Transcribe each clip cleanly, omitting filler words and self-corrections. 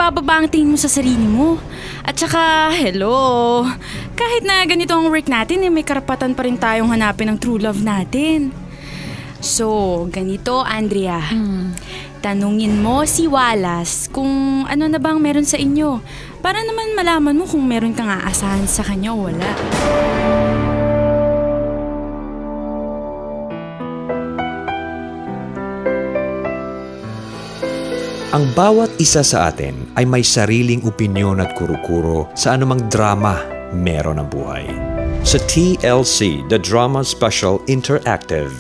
ibababa ang tingin mo sa sarili mo. At saka, hello, kahit na ganito ang work natin, may karapatan pa rin tayong hanapin ang true love natin. So, ganito, Andrea. Tanungin mo si Wallace kung ano na bang meron sa inyo. Para naman malaman mo kung meron kang aasahan sa kanya o wala. Ang bawat isa sa atin ay may sariling opinyon at kuro-kuro sa anumang drama meron ang buhay. Sa TLC, The Drama Special Interactive,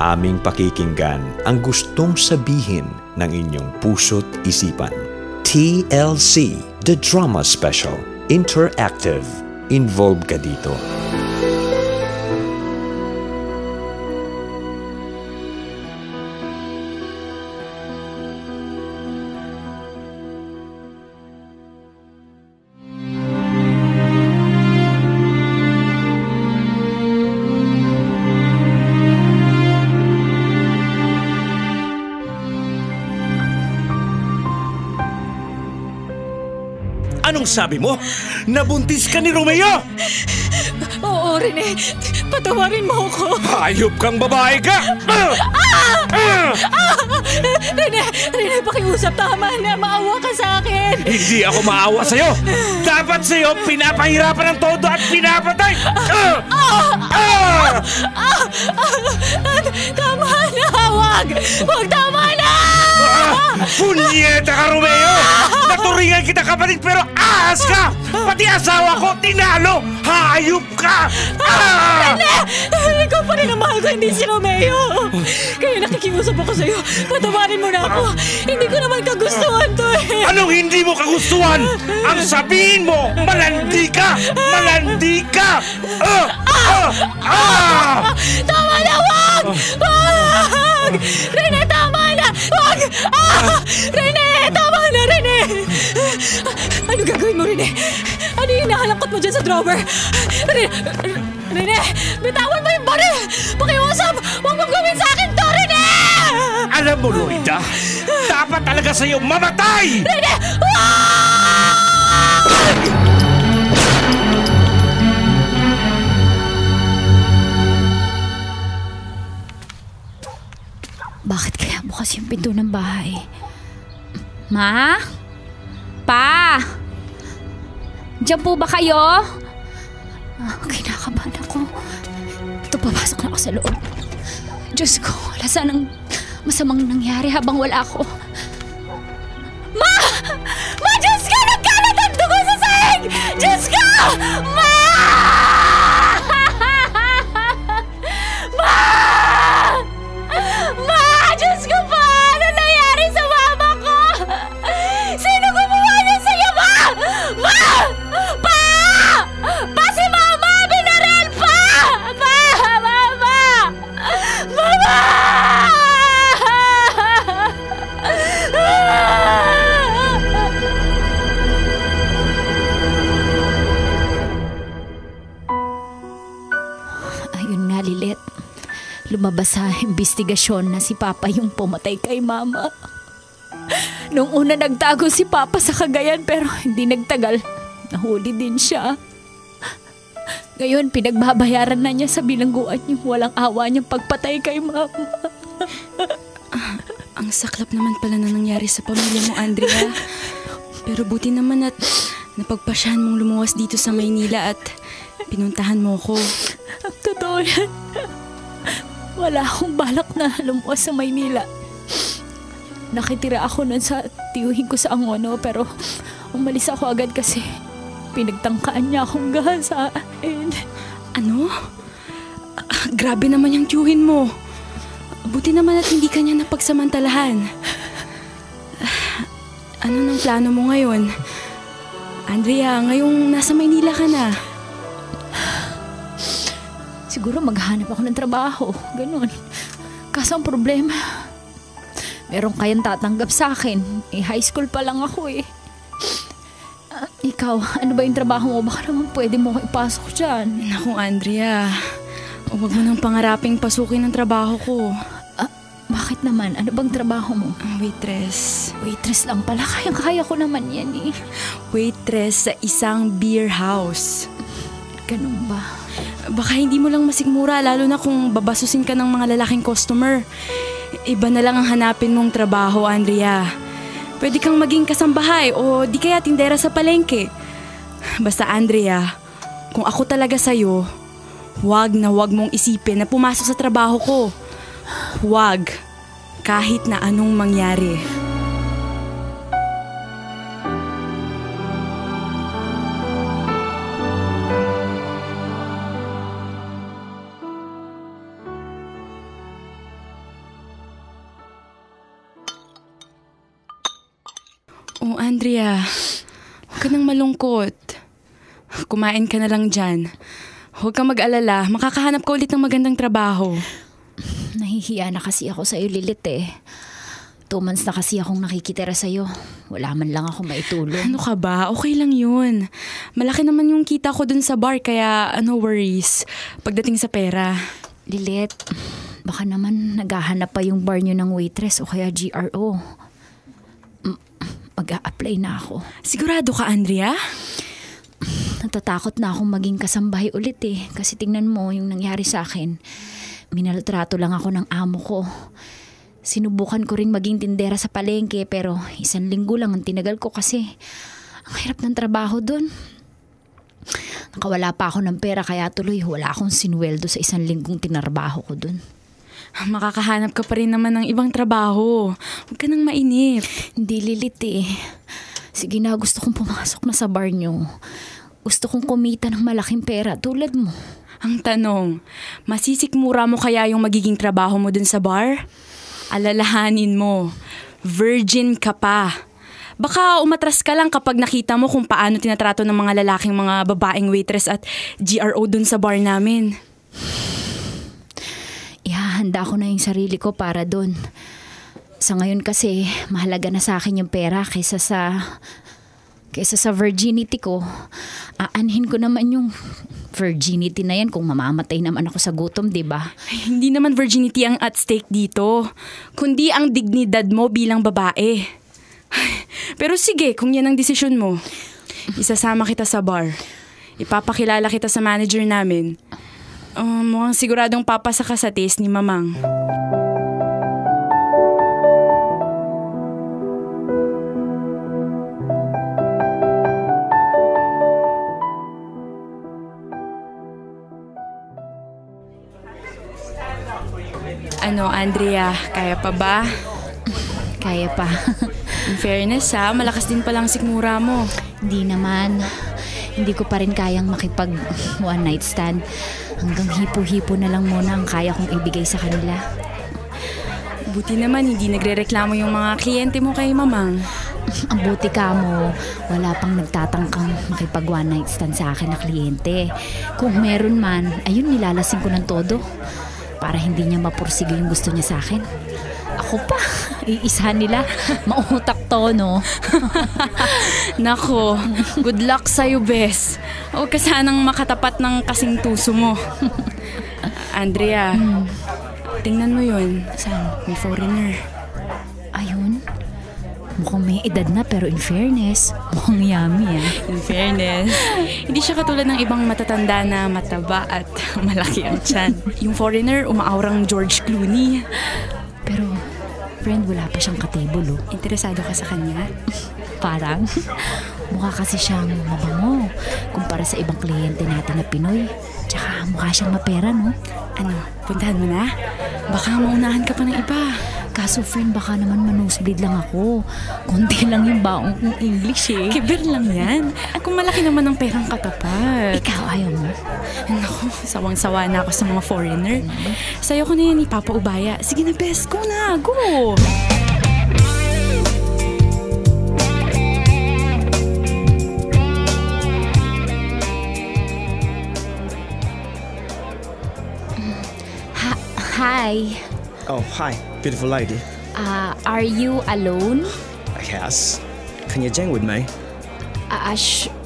aming pakikinggan ang gustong sabihin ng inyong puso't isipan. TLC, The Drama Special Interactive. Involved ka dito. Anong sabi mo? Nabuntis ka ni Romeo? Oo, Rene. Patawarin mo ako. Hayop kang babae ka! Rene, pakiusap. Tama na. Maawa ka sa akin. Hindi ako maawa sa'yo. Dapat sa'yo pinapahirapan ng todo at pinapatay! Tama na. Wag! Wag, tama na! Punyeta ka, Romeo! Naturingan kita, kapatid, pero ahas ka! Pati asawa ko, tinalo! Hayop ka! Rene! Ikaw pa rin ang mahal ko, hindi si Romeo! Kaya nakikiusap ako sa'yo. Patawarin mo na ako. Hindi ko naman kagustuhan to eh. Anong hindi mo kagustuhan? Ang sabihin mo, malandi ka! Malandi ka! Tama na! Wag! Wag! Rene, tama na! Wag! Rene! Tama na, Rene! Ano gagawin mo, Rene? Ano yung nakalangkot mo dyan sa drawer? Rene! Bitawan mo yung baril! Pakiusap! Huwag mong gawin sa akin to, Rene! Alam mo, Loida, dapat talaga sa'yo mamatay! Rene! Wag! Bakit kaya bukas yung pinto ng bahay? Ma? Pa? Diyan po ba kayo? Kinakabahan ako. Ito, papasok na ako sa loob. Diyos ko, wala sanang masamang nangyari habang wala ako. Ma! Ma, Diyos ko! Nagkalat ang dugo sa sahig! Diyos ko! Ma! Ma! Ma! Diyos ko pa! Ano nangyari sa mama ko? Sino gumawa niya sa'yo, Ma? Ma! Pa! Pa si Mama! Binaril pa! Pa! Mama! Mama! Ayun nga, Lilet. Lumabas sa investigasyon na si Papa yung pumatay kay Mama. Nung una nagtago si Papa sa Cagayan pero hindi nagtagal. Nahuli din siya. Ngayon pinagbabayaran na niya sa bilangguan yung walang awa niyang pagpatay kay Mama. Ang saklap naman pala na nangyari sa pamilya mo, Andrea. Pero buti naman at napagpasyahan mong lumuwas dito sa Maynila at pinuntahan mo ko. Totoo yan. Wala akong balak na lumuwas sa Maynila. Nakitira ako nun sa tiyuhin ko sa Angono pero umalis ako agad kasi pinagtangkaan niya akong gahasain. Ano? Grabe naman yung tiyuhin mo. Buti naman at hindi ka niya napagsamantalahan. Ano nang plano mo ngayon? Andrea, ngayong nasa Maynila ka na. Siguro maghanap ako ng trabaho. Ganon. Kaso ang problema, meron kayang tatanggap sa akin. High school pa lang ako eh. Ikaw, ano ba yung trabaho mo? Baka naman pwede mo ko ipasok dyan. Naku, Andrea. Huwag mo nang pangaraping pasukin ang trabaho ko. Bakit naman? Ano bang trabaho mo? Waitress. Waitress lang pala. Kayang-kaya ko naman yan eh. Waitress sa isang beer house. Ganun ba? Baka hindi mo lang masigmura, lalo na kung babasusin ka ng mga lalaking customer. Iba na lang ang hanapin mong trabaho, Andrea. Pwede kang maging kasambahay o di kaya tindera sa palengke. Basta, Andrea, kung ako talaga sa'yo, huwag na huwag mong isipin na pumasok sa trabaho ko. Huwag, kahit na anong mangyari. Oh, Andrea, huwag ka nang malungkot. Kumain ka na lang dyan. Huwag kang mag-alala, makakahanap ka ulit ng magandang trabaho. Nahihiya na kasi ako sa'yo, Lilith eh. 2 months na kasi akong nakikitira sa'yo. Wala man lang ako maitulong. Ano ka ba? Okay lang yun. Malaki naman yung kita ko dun sa bar, kaya no worries pagdating sa pera. Lilith, baka naman naghahanap pa yung bar nyo ng waitress o kaya GRO. Mag-a-apply na ako. Sigurado ka, Andrea? Natatakot na akong maging kasambahay ulit eh. Kasi tingnan mo yung nangyari sa akin. Minaltrato lang ako ng amo ko. Sinubukan ko ring maging tindera sa palengke pero 1 linggo lang ang tinagal ko kasi ang hirap ng trabaho dun. Nakawala pa ako ng pera kaya tuloy wala akong sinweldo sa 1 linggong tinarbaho ko dun. Makakahanap ka pa rin naman ng ibang trabaho. Huwag ka nang mainip. Hindi, Lilith eh. Sige na, gusto kong pumasok na sa bar nyo. Gusto kong kumita ng malaking pera tulad mo. Ang tanong, masisikmura mo kaya yung magiging trabaho mo dun sa bar? Alalahanin mo, virgin ka pa. Baka umatras ka lang kapag nakita mo kung paano tinatrato ng mga lalaking mga babaeng waitress at GRO dun sa bar namin. Ihahanda ko na yung sarili ko para dun. Sa ngayon kasi, mahalaga na sa akin yung pera kaysa sa virginity ko. Aanhin ko naman yung virginity na yan kung mamamatay naman ako sa gutom, diba? Ay, hindi naman virginity ang at stake dito, kundi ang dignidad mo bilang babae. Pero sige, kung yan ang desisyon mo, isasama kita sa bar. Ipapakilala kita sa manager namin. Mukhang siguradong papasa ka sa taste ni Mamang. Ano, Andrea, kaya pa ba? Kaya pa. In fairness ha, malakas din palang sikmura mo. Hindi naman. Hindi ko pa rin kayang makipag one night stand. Hanggang hipo-hipo na lang muna ang kaya kong ibigay sa kanila. Buti naman hindi nagrereklamo yung mga kliyente mo kay Mamang. Ang buti ka mo, wala pang nagtatangkang makipag one night stand sa akin na kliyente. Kung meron man, ayun nilalasing ko ng todo. Para hindi niya mapursige yung gusto niya sa akin. Ako pa, iisa nila. Mautak to, no? Nako, good luck sa'yo, Bes. Huwag ka sanang makatapat ng kasing tuso mo. Andrea, tingnan mo yun. Saan? May foreigner. Ayun. Mukhang may edad na pero in fairness, mukhang yummy In fairness, hindi siya katulad ng ibang matatanda na mataba at malaki ang tiyan. Yung foreigner, umaaurang George Clooney. Pero, friend, wala pa siyang katable, oh. Interesado ka sa kanya? Parang, mukha kasi siyang mabango kumpara sa ibang kliyente natin na Pinoy. Tsaka mukha siyang mapera, no? Ano, puntahan mo na? Baka maunahan ka pa ng iba. Kaso friend, baka naman manusebleed lang ako. Kunti lang yung baong kong English eh. Kiber lang yan. Kung malaki naman ang perang katapat. Ikaw, ayaw mo? Naku, sawang-sawa na ako sa mga foreigner. Sa'yo ko na yan ipapaubaya. Sige na, best. Go na, go! Hi. Oh, hi, beautiful lady. Are you alone? Yes. Can you jam with me?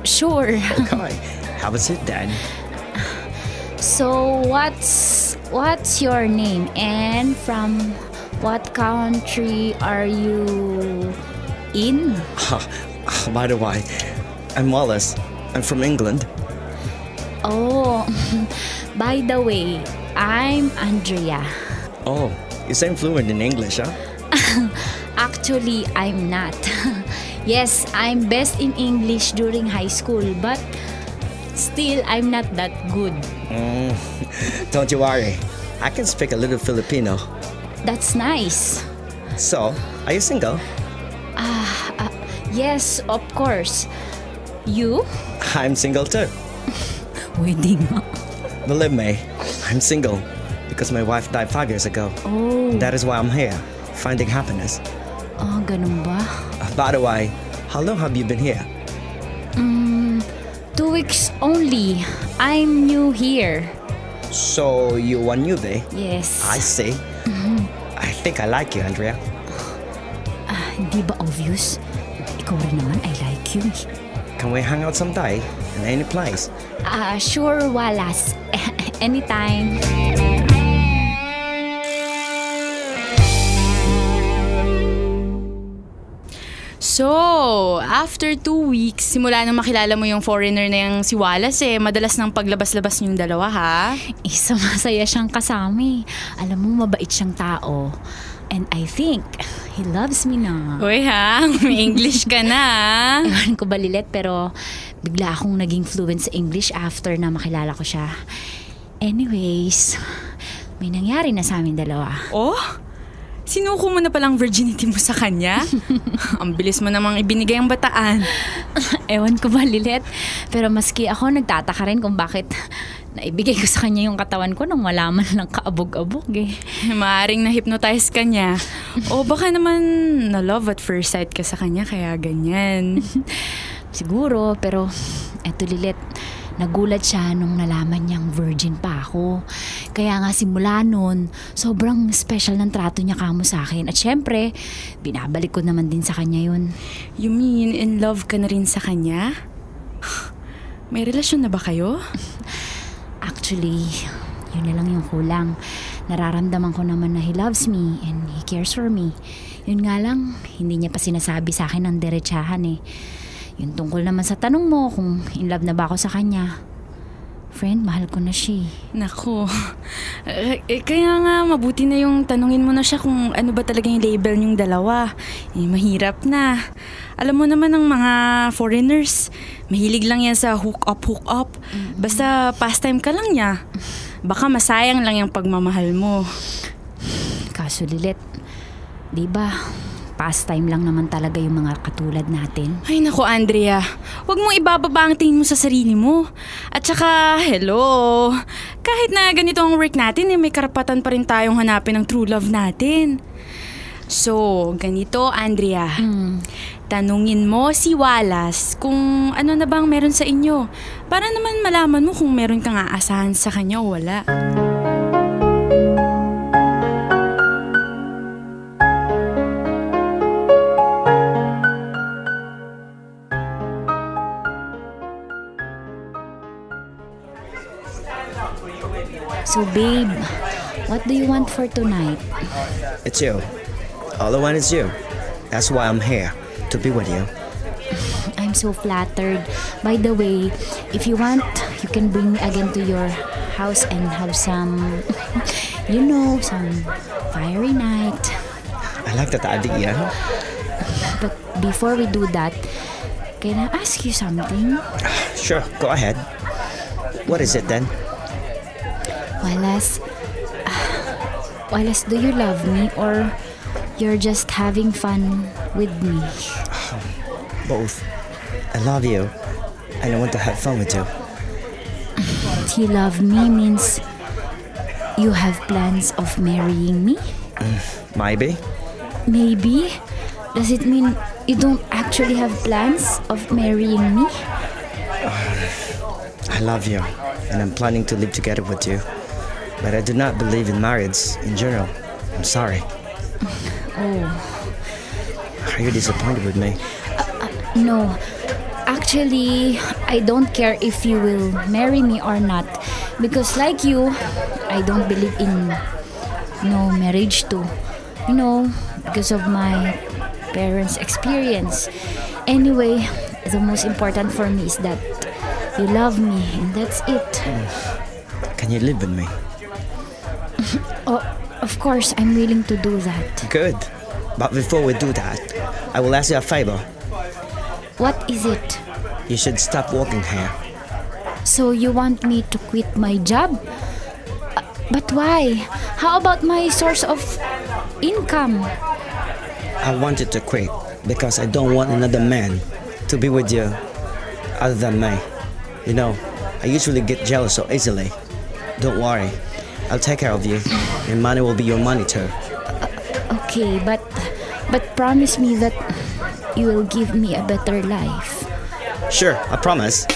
Sure. Okay, have a seat then. So, what's your name and from What country are you in? By the way, I'm Wallace. I'm from England. Oh, by the way, I'm Andrea. Oh, you sound fluent in English, huh? Actually, I'm not. Yes, I'm best in English during high school, but still, I'm not that good. Don't you worry. I can speak a little Filipino. That's nice. So, are you single? Yes, of course. You? I'm single too. Wedding. Believe me, I'm single because my wife died 5 years ago. Oh, That is why I'm here, finding happiness. ganun ba? By the way, how long have you been here? 2 weeks only. I'm new here. So, you a newbie? Yes. I see. I think I like you, Andrea. Hindi ba obvious? Ikaw rin naman, I like you. Can we hang out someday in any place? Sure, Wallace. Anytime. So, after 2 weeks, simula nang makilala mo yung foreigner na yung si Wallace madalas nang paglabas-labas niyong dalawa, ha? Isa masaya siyang kasama eh. Alam mo, mabait siyang tao. And I think, he loves me na. Uy ha, may English ka na. Ewan ko ba, Lilet, pero bigla akong naging fluent sa English after na makilala ko siya. Anyways, may nangyari na sa amin dalawa. Oh? Sinuko mo na palang virginity mo sa kanya? Ang bilis mo namang ibinigay ang bataan. Ewan ko ba, Lilet, pero maski ako nagtataka rin kung bakit naibigay ko sa kanya yung katawan ko nang wala man lang kaabog-abog eh. Maaring na-hypnotize ka niya. O baka naman na-love at first sight ka sa kanya kaya ganyan. Siguro, pero eto Lilet, nagulat siya nung nalaman niyang virgin pa ako. Kaya nga simula nun, sobrang special ng trato niya kamo sa akin. At syempre, binabalik ko naman din sa kanya yun. You mean in love ka na rin sa kanya? May relasyon na ba kayo? Actually, yun na lang yung kulang. Nararamdaman ko naman na he loves me and he cares for me. Yun nga lang, hindi niya pa sinasabi sa akin ng diretsahan eh. Yun tungkol naman sa tanong mo kung in love na ba ako sa kanya. Friend, mahal ko na siya. Naku. Kaya nga, mabuti na yung tanungin mo na siya kung ano ba talaga yung label niyong dalawa. Mahirap na. Alam mo naman ng mga foreigners, mahilig lang yan sa hook up. Basta pastime ka lang niya. Baka masayang lang yung pagmamahal mo. Kaso Lilet, di ba, pastime lang naman talaga yung mga katulad natin. Ay naku, Andrea. Huwag mong ibababa ang tingin mo sa sarili mo. At saka, hello. Kahit na ganito ang work natin, may karapatan pa rin tayong hanapin ang true love natin. So, ganito, Andrea. Tanungin mo si Wallace kung ano na bang meron sa inyo. Para naman malaman mo kung meron kang aasahan sa kanya o wala. So babe, what do you want for tonight? It's you. All I want is you. That's why I'm here, to be with you. I'm so flattered. By the way, if you want, you can bring me again to your house and have some, some fiery night. I like that idea. But before we do that, can I ask you something? Sure, go ahead. What is it then? Wallace, do you love me or you're just having fun with me? Both. I love you, and I want to have fun with you. You love me means you have plans of marrying me? Maybe. Maybe? Does it mean you don't actually have plans of marrying me? I love you, and I'm planning to live together with you. But I do not believe in marriage in general. I'm sorry. Oh. Are you disappointed with me? No. Actually, I don't care if you will marry me or not. Because like you, I don't believe in no marriage too. Because of my parents' experience. Anyway, the most important for me is that you love me, and that's it. Can you live with me? Oh, of course, I'm willing to do that. Good. But before we do that, I will ask you a favor. What is it? You should stop working here. So you want me to quit my job? But why? How about my source of income? I want you to quit because I don't want another man to be with you other than me. I usually get jealous so easily. Don't worry. I'll take care of you. And money will be your money too. Okay, but promise me that you will give me a better life. Sure, I promise.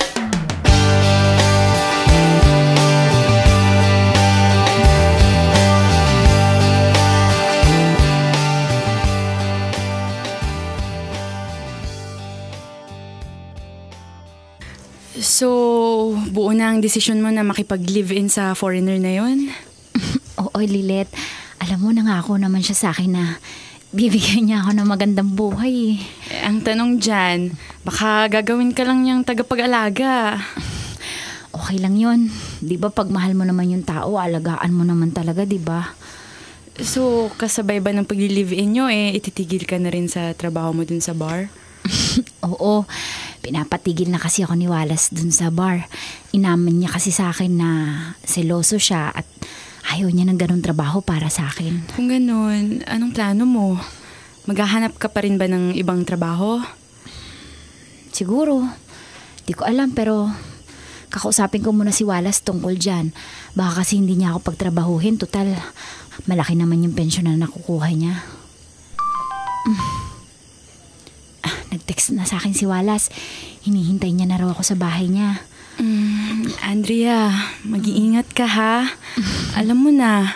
So, buo na ang desisyon mo na makipag-live-in sa foreigner na yon? Oo, Lilet. Alam mo, nangako naman siya sa akin na bibigyan niya ako ng magandang buhay. Ang tanong dyan, baka gagawin ka lang niyang tagapag-alaga. Okay lang yon. Di ba pag mahal mo naman yung tao, alagaan mo naman talaga, di ba? So, kasabay ba ng pag-live-in nyo, ititigil ka na rin sa trabaho mo dun sa bar? Oo, pinapatigil na kasi ako ni Wallace dun sa bar. Inaman niya kasi sa akin na seloso siya at ayaw niya ng ganun trabaho para sa akin. Kung ganun, anong plano mo? Maghahanap ka pa rin ba ng ibang trabaho? Siguro. Di ko alam pero kakausapin ko muna si Wallace tungkol dyan. Baka kasi hindi niya ako pagtrabahuhin. Total, malaki naman yung pensyon na nakukuha niya. Nag-text na sa akin si Wallace. Hinihintay niya na raw ako sa bahay niya. Andrea, mag-iingat ka ha. Alam mo na,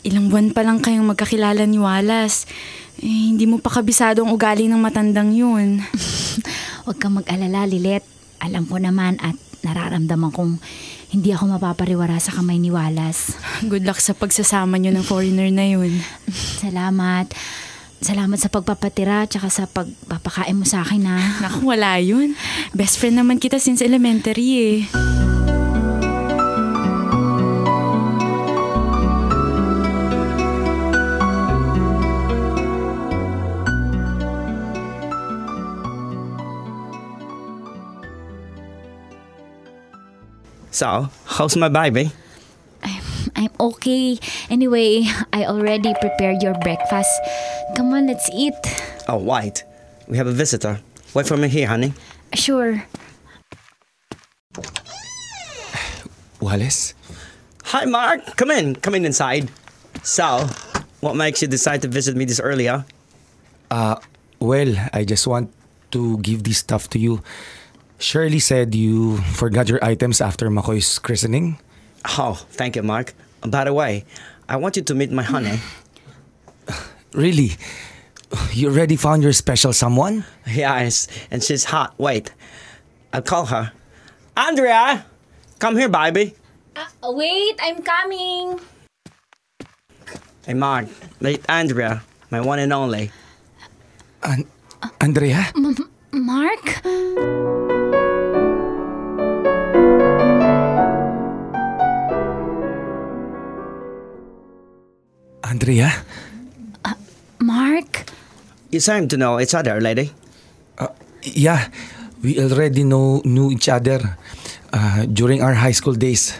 ilang buwan pa lang kayong magkakilala ni Wallace. Hindi mo pa kabisado ang ugali ng matandang yun. Huwag kang mag-alala, Lilet. Alam ko naman at nararamdaman kong hindi ako mapapariwara sa kamay ni Wallace. Good luck sa pagsasama niyo ng foreigner na yun. Salamat. Salamat sa pagpapatira tsaka sa pagpapakain mo sa akin, ha? Naku, wala yun. Best friend naman kita since elementary So, how's my baby? I'm okay. Anyway, I already prepared your breakfast. Come on, let's eat. Oh, wait. We have a visitor. Wait for me here, honey. Sure. Wallace? Hi, Mark. Come in. Come in inside. So, what makes you decide to visit me this early, huh? Well, I just want to give this stuff to you. Shirley said you forgot your items after Makoy's christening. Oh, thank you, Mark. By the way, I want you to meet my honey. Really? You already found your special someone? Yes, and she's hot. Wait, I'll call her. Andrea! Come here, baby. Wait, I'm coming. Hey, Mark. Meet Andrea, my one and only. Andrea? Mark? Andrea? Mark? You seem to know each other, lady. Yeah, we already knew each other during our high school days.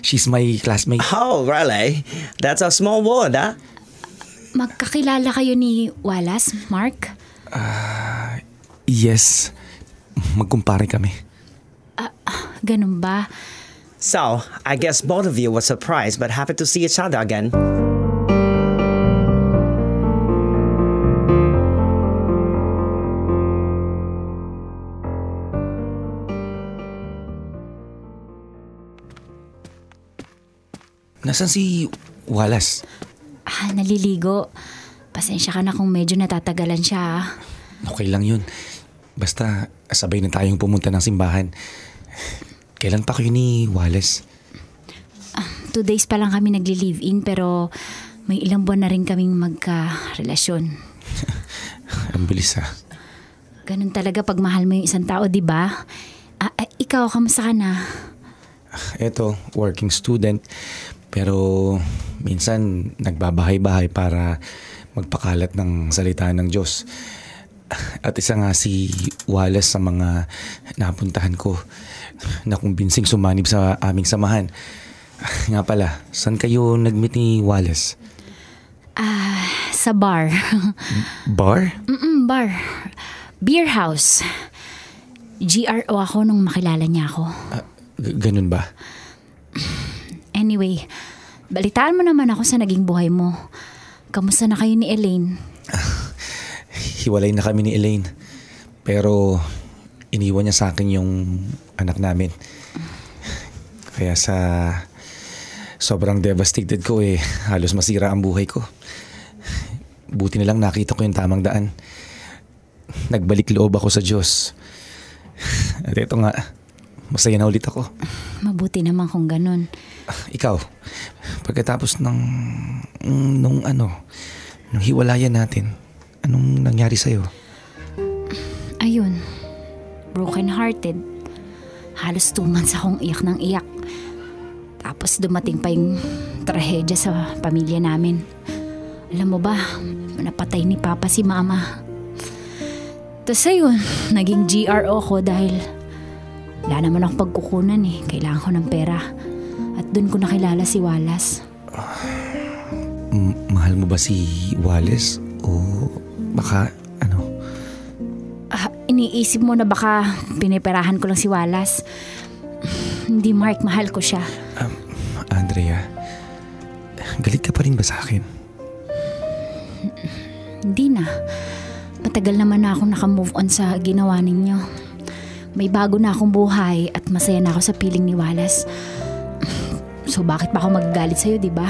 She's my classmate. Oh, really? That's a small world, huh? Magkakilala kayo ni Wallace, Mark? Yes. Magkumpare kami. Ganun ba? So, I guess both of you were surprised but happy to see each other again. Nasaan si Wallace? Naliligo. Pasensya ka na kung medyo natatagalan siya. Okay lang yun. Basta sabay na tayong pumunta ng simbahan. Kailan pa kayo ni Wallace? 2 days pa lang kami nagli-live-in pero May ilang buwan na rin kaming magka-relasyon. Ang bilis ha. Ganun talaga pag mahal mo yung isang tao, di ba? Ikaw, kamusta ka na? Eto, working student. Pero minsan nagbabahay-bahay para magpakalat ng salita ng Diyos. At isa nga si Wallace sa mga napuntahan ko na kumbinsing sumanib sa aming samahan. Nga pala, saan kayo nag-meet ni Wallace? Sa bar. Bar? Bar. Beer house. GRO ako nung makilala niya ako. Ganun ba? Anyway, balitaan mo naman ako sa naging buhay mo. Kamusta na kayo ni Elaine? Hiwalay na kami ni Elaine. Pero iniwan niya sa akin yung anak namin. Kaya sa sobrang devastated ko halos masira ang buhay ko. Buti na lang nakita ko yung tamang daan. Nagbalik loob ako sa Diyos. At ito nga, masaya na ulit ako. Mabuti naman kung ganun. Ikaw, pagkatapos nung hiwalayan natin, anong nangyari sa'yo? Ayun, broken hearted. Halos 2 months akong iyak ng iyak. Tapos dumating pa yung trahedya sa pamilya namin. Alam mo ba, napatay ni Papa si Mama. Tapos ayun, naging GRO ko dahil wala naman akong pagkukunan Kailangan ko ng pera. At dun ko nakilala si Wallace. Mahal mo ba si Wallace? O baka Iniisip mo na baka piniperahan ko lang si Wallace. Hindi, Mark, mahal ko siya. Andrea, galit ka pa rin ba sa akin? Hindi na. Matagal naman na akong nakamove on sa ginawa ninyo. May bago na akong buhay at masaya na ako sa piling ni Wallace. So bakit pa ako magagalit sa'yo, di ba?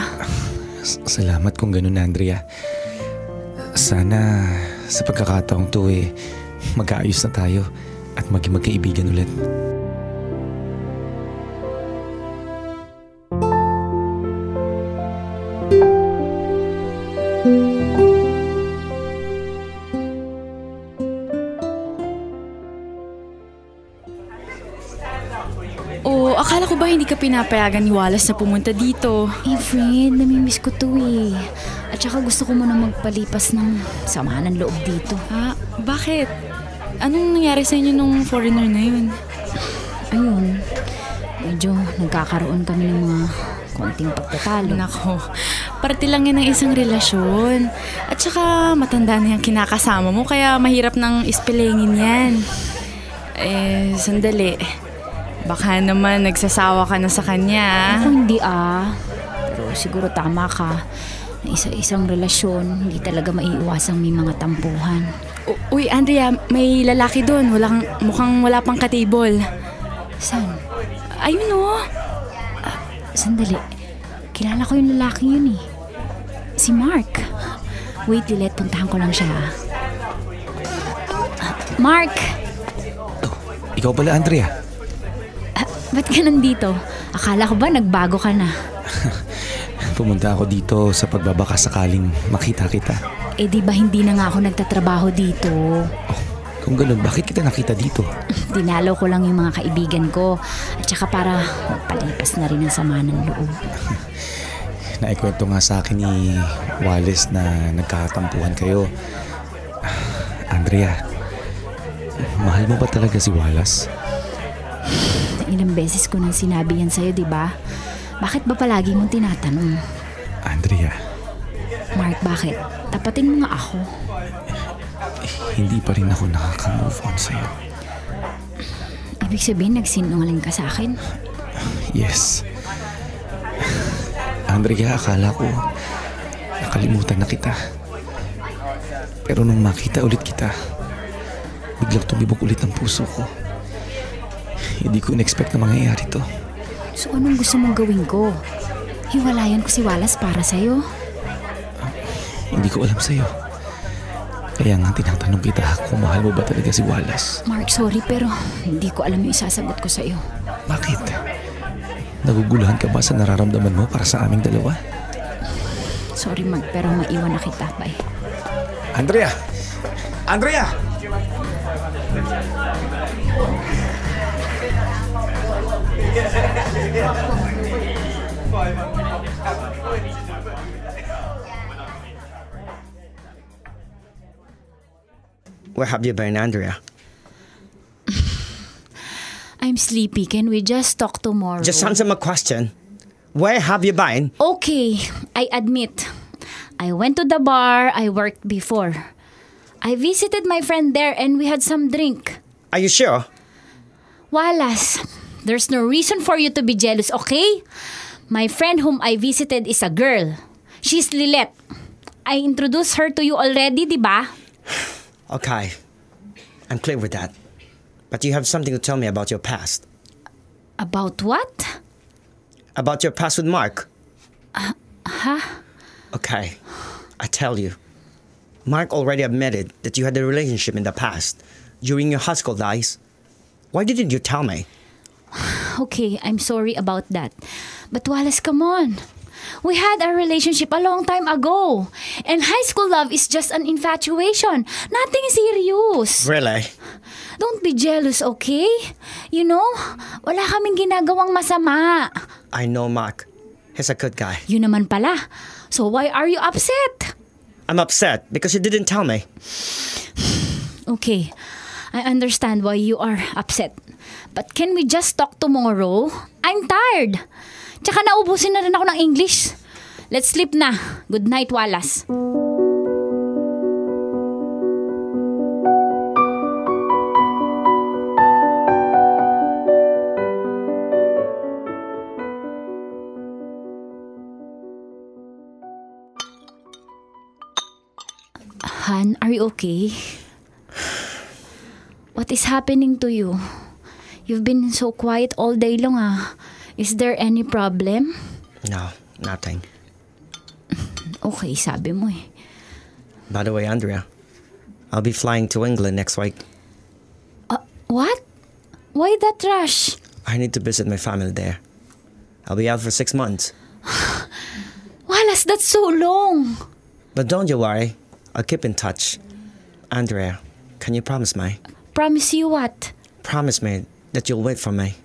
Salamat kung ganun, Andrea. Sana sa pagkakataong to mag-aayos na tayo at maging magkaibigan ulit. Akala ko ba hindi ka pinapayagan ni Wallace na pumunta dito? Friend, namimiss ko to At saka gusto ko muna magpalipas ng samahan ng loob dito. Bakit? Anong nangyari sa inyo nung foreigner na yun? Ayun, medyo nagkakaroon kami ng mga konting pagtatalo. Nako, parte lang yan ng isang relasyon. At saka matanda na yung kinakasama mo kaya mahirap nang ispilengin yan. Sandali. Baka naman nagsasawa ka na sa kanya. Ako hindi Pero siguro tama ka. Na isa-isang relasyon, hindi talaga maiiwasang may mga tampuhan. Uy, Andrea, may lalaki doon. Mukhang wala pang katable. Saan? Ayun Sandali. Kilala ko yung lalaki yun Si Mark. Wait, Lilet, puntahan ko lang siya. Mark! Ikaw pala, Andrea. Ba't ka nandito? Akala ko ba nagbago ka na? Pumunta ako dito sa pagbabaka sakaling makita kita. Di ba hindi na nga ako nagtatrabaho dito? Kung ganun, bakit kita nakita dito? Dinalaw ko lang yung mga kaibigan ko. At saka para magpalipas na rin ang sama ng loob. Naikwento nga sa akin ni Wallace na nagkatampuhan kayo. Andrea, mahal mo ba talaga si Wallace? Ilang beses ko nang sinabi yan sa'yo, di ba? Bakit ba palagi mong tinatanong? Andrea. Mark, bakit? Tapatin mo nga ako. Hindi pa rin ako nakaka-move on sa'yo. Ibig sabihin, nagsinungaling ka sa akin? Yes. Andrea, akala ko nakalimutan na kita. Pero nung makita ulit kita, biglang tumibok ulit ang puso ko. Hindi ko in-expect na mangyayari to. So anong gusto mong gawin ko? Hiwalayan ko si Wallace para sa'yo? Hindi ko alam sa'yo. Kaya nga tinatanong kita kung mahal mo ba talaga si Wallace. Mark, sorry pero hindi ko alam yung isasagot ko sa'yo. Bakit? Naguguluhan ka ba sa nararamdaman mo para sa aming dalawa? Sorry, Mark, pero maiwan na kita. Bye. Andrea! Andrea! Where have you been, Andrea? I'm sleepy. Can we just talk tomorrow? Just answer my question. Where have you been? Okay, I admit. I went to the bar I worked before. I visited my friend there and we had some drink. Are you sure? Wallace, there's no reason for you to be jealous, okay? My friend whom I visited is a girl. She's Lilette. I introduced her to you already, di ba? Okay. I'm clear with that. But you have something to tell me about your past. About what? About your past with Mark. Huh? Okay. I tell you. Mark already admitted that you had a relationship in the past, during your high school days. Why didn't you tell me? Okay, I'm sorry about that. But Wallace, come on. We had a relationship a long time ago. And high school love is just an infatuation. Nothing serious. Really? Don't be jealous, okay? You know, wala kaming ginagawang masama. I know Mark. He's a good guy. Yun naman pala. So why are you upset? I'm upset because you didn't tell me. Okay, I understand why you are upset. But can we just talk tomorrow? I'm tired. Tsaka naubusin na rin ako ng English. Let's sleep na. Good night, Wallace. Han, are you okay? What is happening to you? You've been so quiet all day long, ah. Is there any problem? No, nothing. Okay, sabi mo eh. By the way, Andrea, I'll be flying to England next week. What? Why that rush? I need to visit my family there. I'll be out for 6 months. Wallace, that's so long. But don't you worry. I'll keep in touch. Andrea, can you promise me? Promise you what? Promise me that you'll wait for me.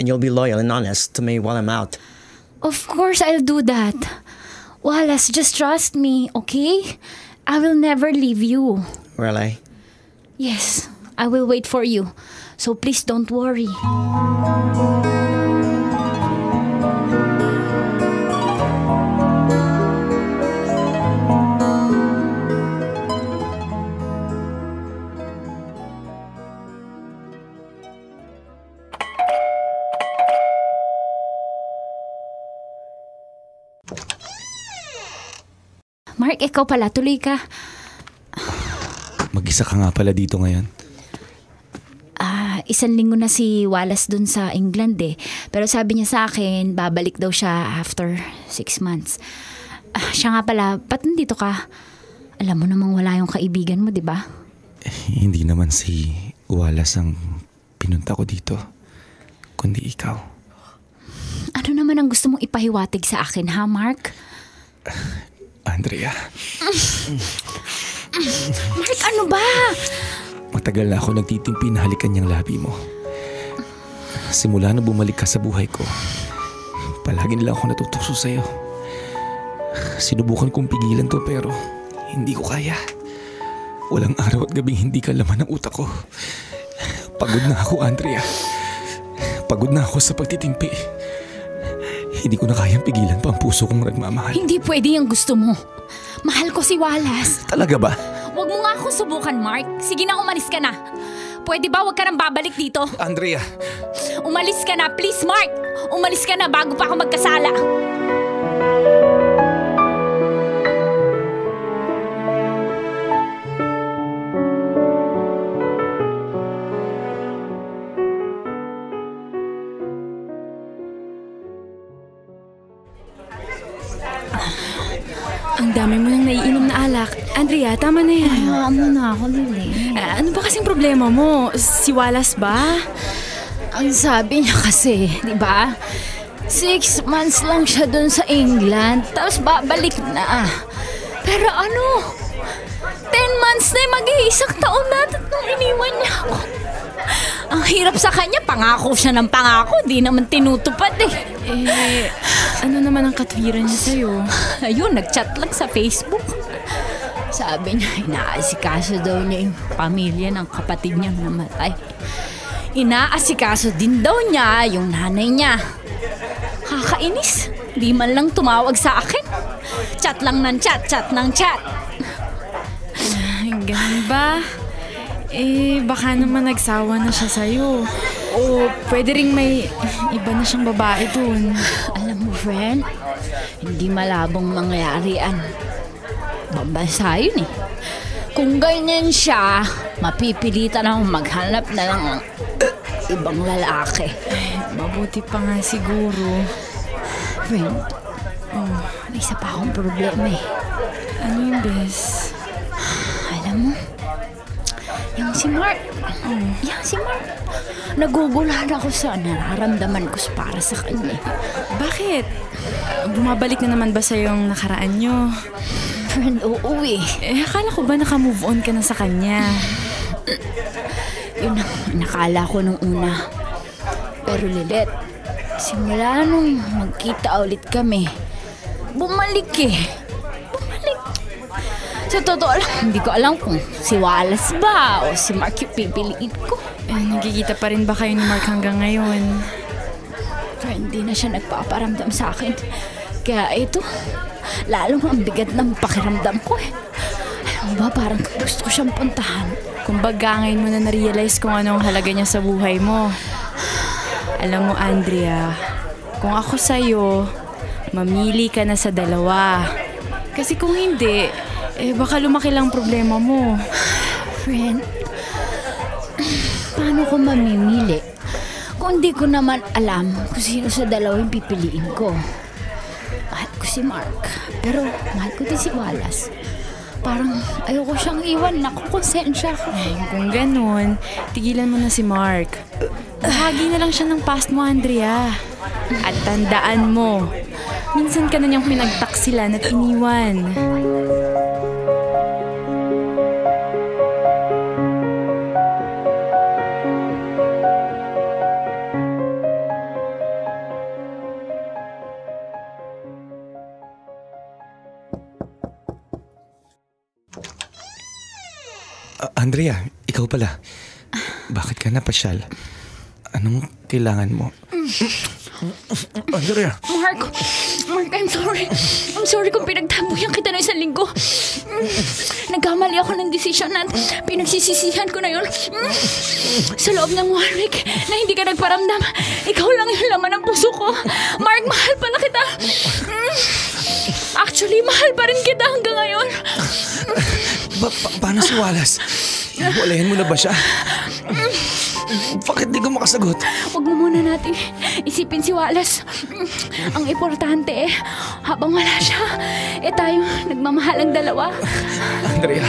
And you'll be loyal and honest to me while I'm out. Of course I'll do that. Wallace, just trust me, okay? I will never leave you. Really? Yes, I will wait for you. So please don't worry. Mark, ikaw pala. Tuloy ka. Mag-isa ka nga pala dito ngayon. 1 linggo na si Wallace dun sa England eh. Pero sabi niya sa akin, babalik daw siya after 6 months. Siya nga pala, ba't nandito ka? Alam mo namang wala yung kaibigan mo, di ba? Hindi naman si Wallace ang pinunta ko dito, kundi ikaw. Ano naman ang gusto mong ipahiwatig sa akin, ha, Mark? Andrea. Mark, ano ba? Matagal na ako nagtitimpi na halikan niyang labi mo. Simula na bumalik ka sa buhay ko, palagi nila ako natutuso sa'yo. Sinubukan kong pigilan to pero hindi ko kaya. Walang araw at gabing hindi ka laman ng utak ko. Pagod na ako, Andrea. Pagod na ako sa pagtitimpi. Hindi ko na kayang pigilan pa ang puso kong nagmamahal. Hindi pwede yung gusto mo. Mahal ko si Wallace. Talaga ba? Huwag mo nga akong subukan, Mark. Sige na, umalis ka na. Pwede ba huwag ka nang babalik dito? Andrea! Umalis ka na, please, Mark! Umalis ka na bago pa ako magkasala. Ang dami mo nang naiinom na alak. Andrea, tama na yan. Ano na ako, Lili? Ano ba kasing problema mo? Si Wallace ba? Ang sabi niya kasi, di ba? 6 months lang siya dun sa England, tapos babalik na. Pero 10 months na, mag-iisang taon na nung iniwan niya ako. Ang hirap sa kanya, pangako siya ng pangako, di naman tinutupad eh. Ano naman ang katwiran niya sa'yo? Ayun, nag-chat lang sa Facebook. Sabi niya, inaasikaso daw niya yung pamilya ng kapatid niyang namatay. Inaasikaso din daw niya yung nanay niya. Kakainis, di man lang tumawag sa akin. Chat lang ng chat, chat ng chat. Ganun ba? Baka naman nagsawa na siya sa'yo. O pwede ring may iba na siyang babae dun. Alam mo, friend, hindi malabong mangyari yan. Babasa yun eh. Kung ganyan siya, mapipilitan akong maghanap na lang ng ibang lalaki. Mabuti pa nga siguro. Friend, may isa pa akong problema eh. Ano yung bes? Alam mo, yung si Mark. Naguguluhan ako sa nararamdaman ko para sa kanya. Bakit? Bumabalik na naman ba sa yung nakaraan nyo? Friend, oo eh. Akala ko ba naka-move on ka na sa kanya? Yun ang nakala ko nung una. Pero Lilet, simula nung magkita ulit kami, bumalik eh. Sa totoo lang, hindi ko alam kung si Wallace ba o si Mark yung pipiliin ko. Nagkikita pa rin ba kayo ni Mark hanggang ngayon? Pero hindi na siya nagpaparamdam sa akin. Kaya ito, lalong ang bigat ng pakiramdam ko eh. Alam ba, parang gusto ko siyang puntahan. Kumbaga ngayon mo na na-realize kung ano ang halaga niya sa buhay mo. Alam mo, Andrea, kung ako sa'yo, mamili ka na sa dalawa. Kasi kung hindi, baka lumaki lang problema mo. Friend, paano ko mamimili kung di ko naman alam kung sino sa dalawa yung pipiliin ko? Mahal ko si Mark, pero mahal ko din si Wallace. Parang ayoko siyang iwan, nakukonsensya ko. Kung ganun, tigilan mo na si Mark. Bahagi na lang siya ng past mo, Andrea. At tandaan mo, minsan ka na niyang pinagtaksilan at iniwan. Andrea, ikaw pala. Bakit ka napasyal? Anong kailangan mo? Andrea! Mark, I'm sorry. I'm sorry kung pinagtabuyan kita na 1 linggo. Nagkamali ako ng desisyon at pinagsisisihan ko na yun. Sa loob ng 1 week na hindi ka nagparamdam, ikaw lang yung laman ng puso ko. Mark, mahal pala kita. Actually, mahal pa rin kita hanggang ngayon. Paano si Wallace? Iwalayan mo na ba siya? Bakit di ko makasagot? Huwag mo muna natin isipin si Wallace. Ang importante habang wala siya, tayo nagmamahal ang dalawa. Andrea.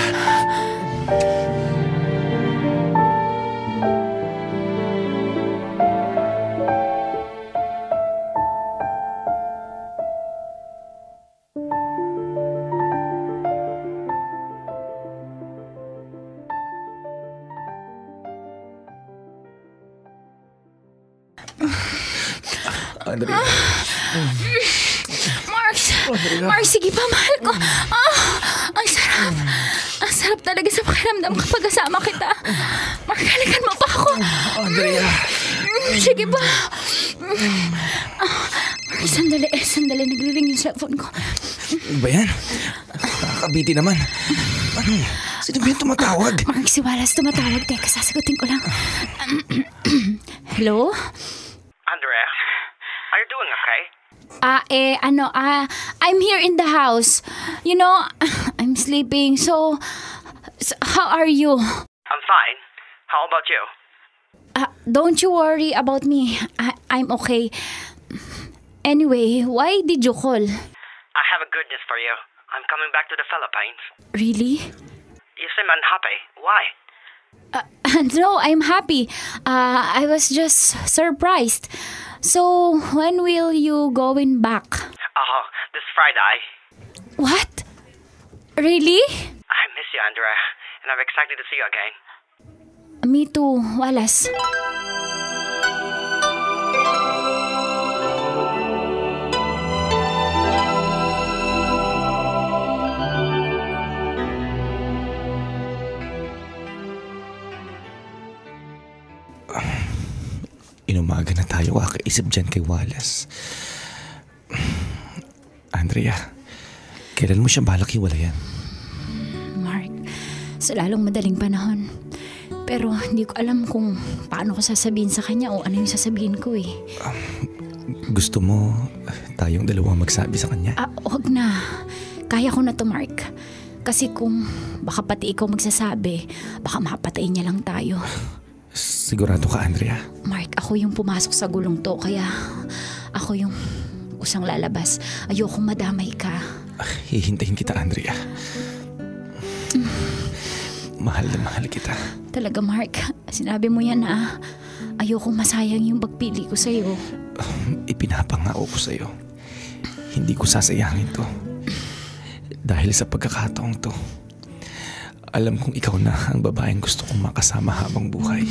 Andrea. Mark, sige pa, mahal ko. Ang sarap. Ang sarap talaga sa pakiramdam kapag kasama kita. Mark, halikan mo pa ako. Andrea. Sige pa. Sandali, nagre-ring yung cellphone ko. Ba yan? Nakakabiti naman. Ano? Sino ba yung tumatawag? Mark, si Wallace tumatawag. Teka, sasagutin ko lang. Hello? Andrea, are you doing okay? I'm here in the house. You know, I'm sleeping, so how are you? I'm fine. How about you? Don't you worry about me. I'm okay. Anyway, why did you call? I have a good news for you. I'm coming back to the Philippines. Really? You seem unhappy. Why? No, I'm happy. I was just surprised. So, when will you going back? This Friday. What? Really? I miss you, Andrea, and I'm excited to see you again. Me too, Wallace. Inumaga na tayo kakaisip dyan kay Wallace. Andrea, kailan mo siya balak hiwalayan? Mark, sa lalong madaling panahon. Pero hindi ko alam kung paano ko sasabihin sa kanya o ano yung sasabihin ko eh. Gusto mo tayong dalawa magsabi sa kanya? Huwag na. Kaya ko na to, Mark. Kasi kung baka pati ikaw magsasabi, baka mapatayin niya lang tayo. Sigurado ka, Andrea? Mark, ako yung pumasok sa gulong to, kaya ako yung usang lalabas. Ayokong madamay ka. Hihintayin kita, Andrea. Mahal na mahal kita. Talaga, Mark. Sinabi mo yan na ayokong masayang yung pagpili ko sa'yo. Ipinapangako ko sa'yo. Hindi ko sasayangin to. Dahil sa pagkakataong to, alam kong ikaw na ang babaeng gusto kong makasama habang buhay.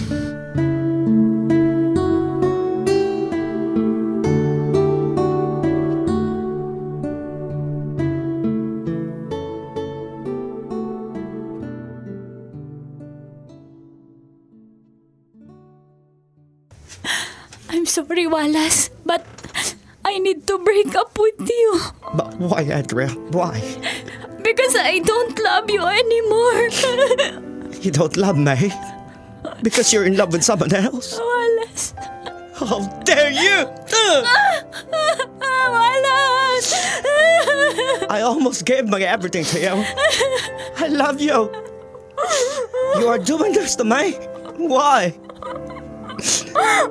I'm sorry, Wallace, but I need to break up with you. But why, Andrea? Why? Because I don't love you anymore. You don't love me? Because you're in love with someone else? Wallace. How dare you! Wallace! I almost gave my everything to you. I love you. You are doing this to me? Why?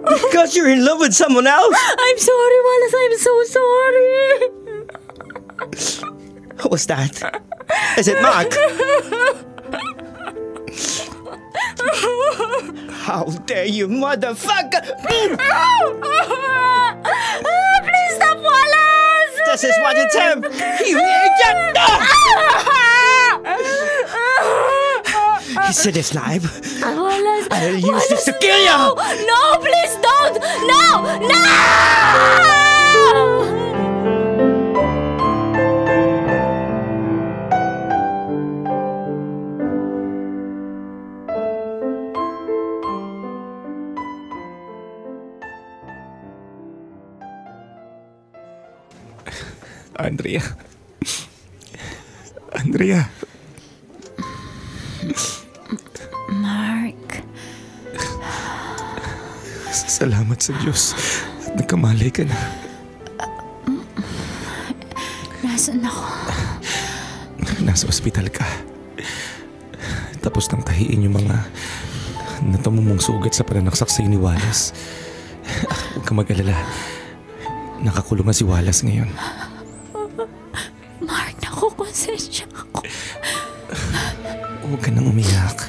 Because you're in love with someone else? I'm sorry, Wallace. I'm so sorry. Who was that? Is it Mark? How dare you, motherfucker! Please stop, Wallace! This is what you do! You idiot! Is it his knife? Wallace! I'll use this to kill you! No, please don't! No! No! Andrea. Andrea. Mark. Salamat sa Diyos. Nagkamalay ka na. Nasaan ako? Nasa ospital ka. Tapos nang tahiin yung mga natamumong sugat sa pananaksak sa'yo ni Wallace. Huwag ka mag-alala. Nakakulong na si Wallace ngayon. Mark, nakukonsensya ako. Huwag ka nang umiyak.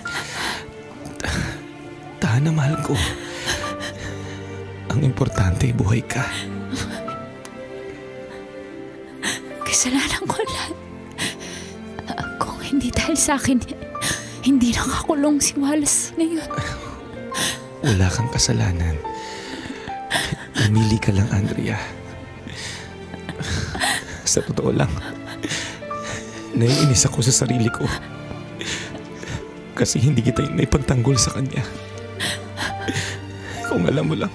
Tahan na, mahal ko. Ang importante, buhay ka. Kasalanan ko lahat. Kung hindi dahil sa akin, hindi nakakulong si Wallace ngayon. Wala kang kasalanan. Umili ka lang, Andrea. Sa totoo lang, naiinis ako sa sarili ko. Kasi hindi kita naipagtanggol sa kanya. Kung alam mo lang,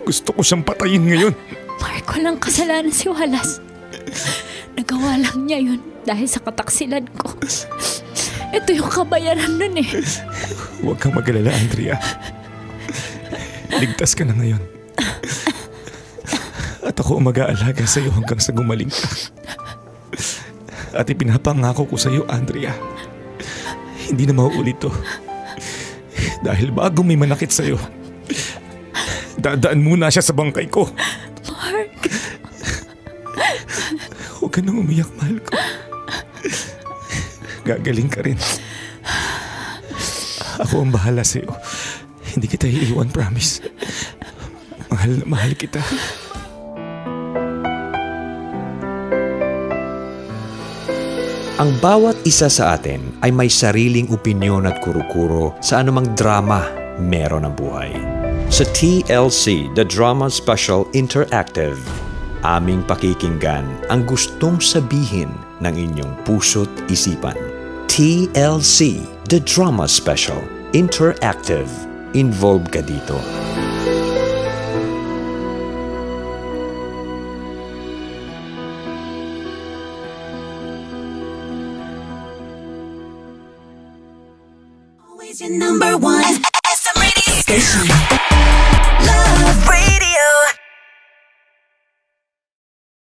gusto ko siyang patayin ngayon. Mark, walang kasalanan si Wallace. Nagawa lang niya yun dahil sa kataksilan ko. Ito yung kabayaran nun eh. Huwag kang mag-alala, Andrea. Ligtas ka na ngayon. At ako ang mag-aalaga sa iyo hanggang sa gumaling ka. At ipinapangako ko sa iyo, Andrea, hindi na mauulit to. Dahil bago may manakit sa iyo, dadaan muna siya sa bangkay ko. Mark. Huwag ka nang umiyak, mahal ko. Gagaling ka rin. Ako ang bahala sa iyo. Hindi kita iiwan, promise. Mahal na mahal kita. Ang bawat isa sa atin ay may sariling opinyon at kuro-kuro sa anumang drama meron ang buhay. Sa TLC, The Drama Special Interactive, aming pakikinggan ang gustong sabihin ng inyong puso't isipan. TLC, The Drama Special Interactive. Involved ka dito. Always your number one SM radio station. Love